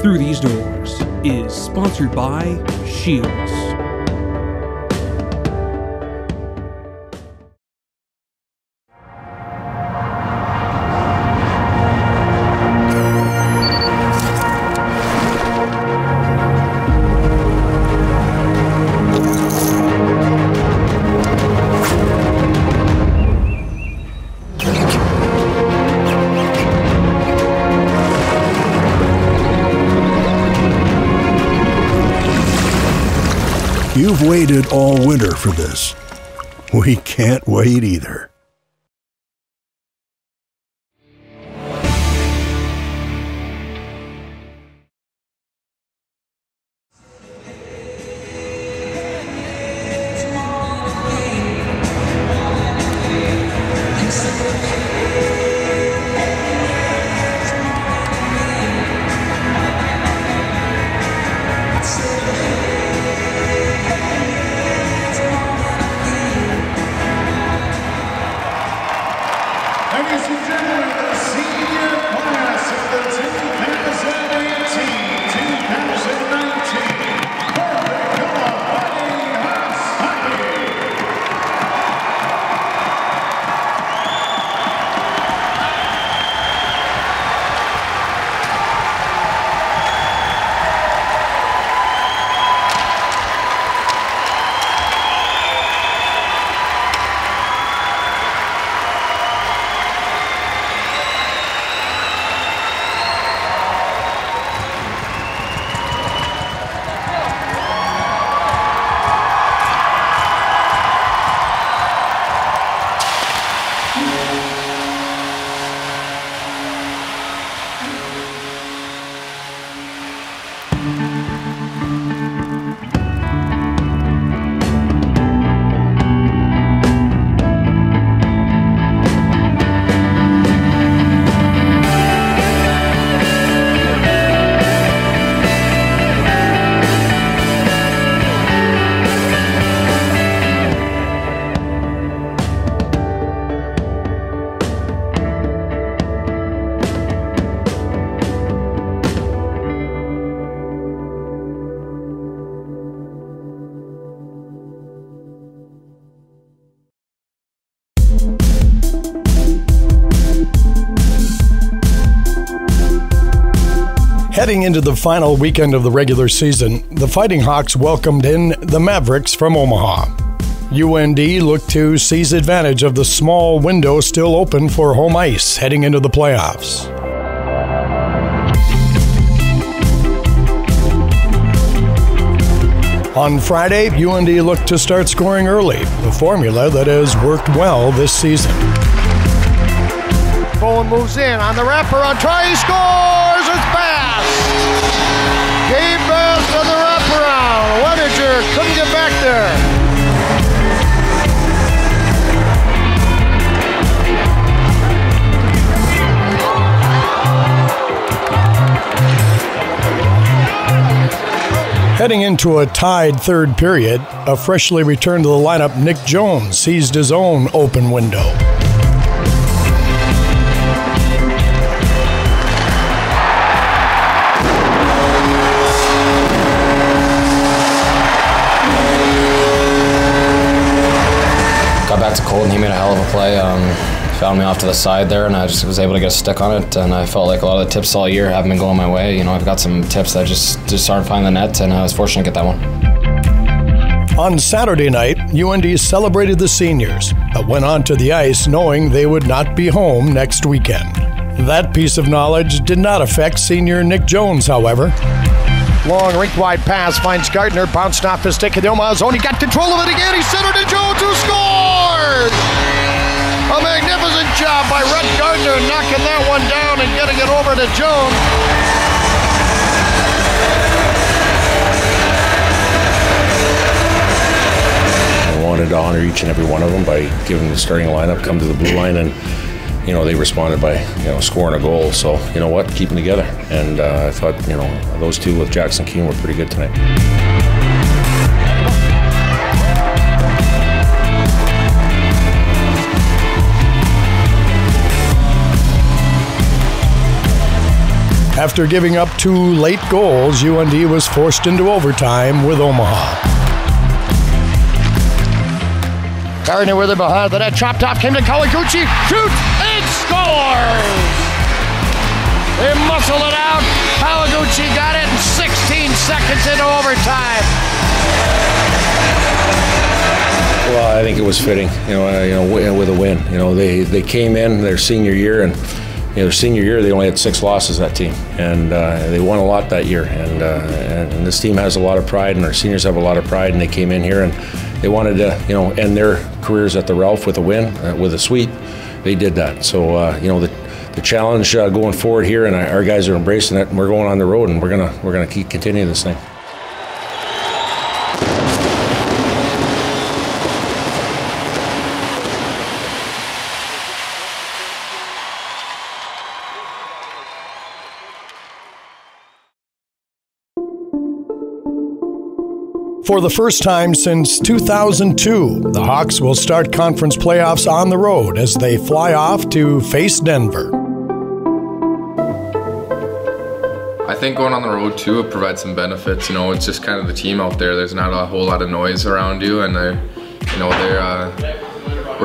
Through These Doors is sponsored by Shields. You've waited all winter for this. We can't wait either. Ladies and gentlemen, the senior class of the 2018-2019 Perfect Fighting House Hockey. Heading into the final weekend of the regular season, the Fighting Hawks welcomed in the Mavericks from Omaha. UND looked to seize advantage of the small window still open for home ice heading into the playoffs. On Friday, UND looked to start scoring early, a formula that has worked well this season. Bowen moves in on the wrapper on try, he scores! It's Bass! Gabe Bass on the wraparound. Weninger couldn't get back there. Heading into a tied third period, a freshly returned to the lineup Nick Jones seized his own open window. Got back to Colton, he made a hell of a play. Found me off to the side there, and I just was able to get a stick on it, and I felt like a lot of the tips all year haven't been going my way. You know, I've got some tips that just aren't finding the net, and I was fortunate to get that one. On Saturday night, UND celebrated the seniors, but went onto the ice knowing they would not be home next weekend. That piece of knowledge did not affect senior Nick Jones, however. Long rink-wide pass finds Gardner, bounced off his stick in the Omaha zone. He got control of it again. He centered to Jones, who scored! A magnificent job by Rhett Gardner, knocking that one down and getting it over to Jones. I wanted to honor each and every one of them by giving the starting lineup, come to the blue line, and you know, they responded by, you know, scoring a goal. So, you know what, keep them together. And I thought, you know, those two with Jackson Keene were pretty good tonight. After giving up 2 late goals, UND was forced into overtime with Omaha. Gardner with it behind the net, chopped off, came to Kawaguchi, shoots, and scores! They muscle it out, Kawaguchi got it in 16 seconds into overtime. Well, I think it was fitting, with a win. They came in their senior year, and their senior year they only had 6 losses, that team, and they won a lot that year. And this team has a lot of pride, and our seniors have a lot of pride. And they came in here and they wanted to, end their careers at the Ralph with a win, with a sweep. They did that. So, the challenge going forward here, and our guys are embracing it. And we're going on the road, and we're gonna keep continuing this thing. For the first time since 2002, the Hawks will start conference playoffs on the road as they fly off to face Denver. I think going on the road too, it provides some benefits. It's just kind of the team out there. There's not a whole lot of noise around you, and we're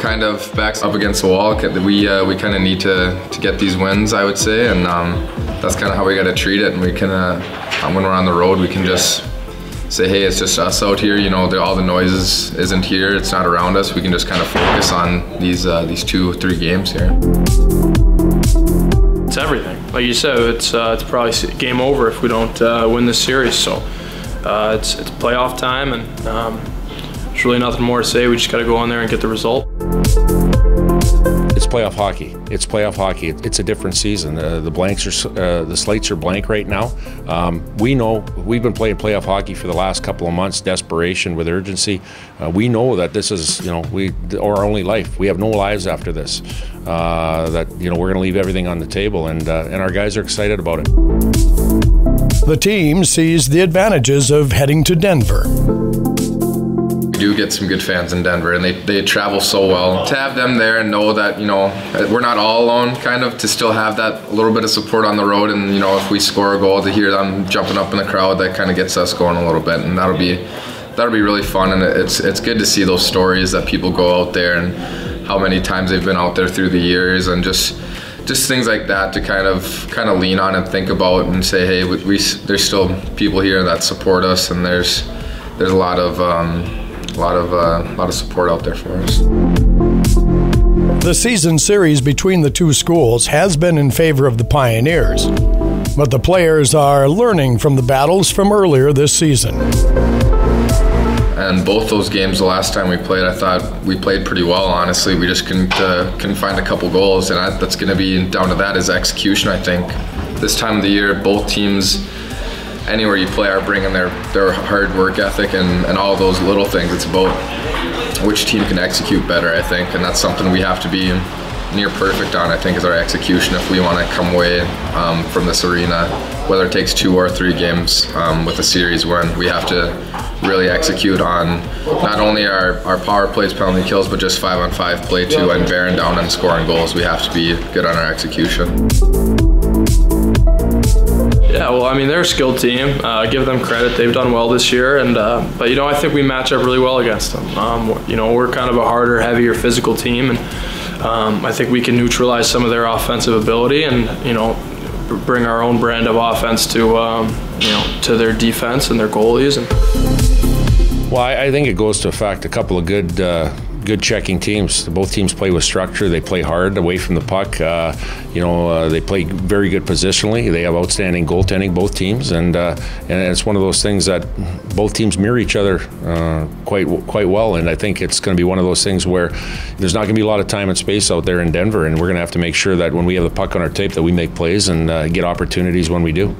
kind of backs up against the wall. We kind of need to get these wins, I would say, and that's kind of how we got to treat it. And we can, when we're on the road, we can just say, hey, it's just us out here. All the noise isn't here. It's not around us. We can just kind of focus on these 2-3 games here. It's everything. Like you said, it's probably game over if we don't win this series. So it's playoff time, and there's really nothing more to say. We just got to go on there and get the result. It's playoff hockey. It's playoff hockey. It's a different season. The slates are blank right now. We know we've been playing playoff hockey for the last couple of months. Desperation with urgency. We know that this is our only life. We have no lives after this. That we're going to leave everything on the table, and our guys are excited about it. The team sees the advantages of heading to Denver. We do get some good fans in Denver, and they travel so well. To have them there and know that we're not all alone, kind of to still have that little bit of support on the road, and if we score a goal, to hear them jumping up in the crowd, that kind of gets us going a little bit, and that'll be really fun. And it's good to see those stories that people go out there and how many times they've been out there through the years, and just things like that to kind of lean on and think about and say, hey, there's still people here that support us, and there's a lot of support out there for us. The season series between the two schools has been in favor of the Pioneers, but the players are learning from the battles from earlier this season. And both those games, the last time we played, I thought we played pretty well, honestly. We just couldn't find a couple goals, and that's going to be down to that is execution, I think. This time of the year, both teams, anywhere you play, are bringing their hard work ethic and all those little things. It's about which team can execute better, I think, and that's something we have to be near perfect on, I think, is our execution if we want to come away from this arena, whether it takes 2 or 3 games with a series win. We have to really execute on not only our power plays, penalty kills, but just 5-on-5 play too, and bearing down and scoring goals. We have to be good on our execution. Yeah, well, I mean, they're a skilled team. Give them credit; they've done well this year, and but I think we match up really well against them. We're kind of a harder, heavier, physical team, and I think we can neutralize some of their offensive ability, and bring our own brand of offense to to their defense and their goalies. Well, I think it goes to a fact. A couple of good checking teams. Both teams play with structure. They play hard away from the puck. They play very good positionally. They have outstanding goaltending, both teams, and it's one of those things that both teams mirror each other quite well. And I think it's going to be one of those things where there's not going to be a lot of time and space out there in Denver, and we're going to have to make sure that when we have the puck on our tape that we make plays and get opportunities when we do.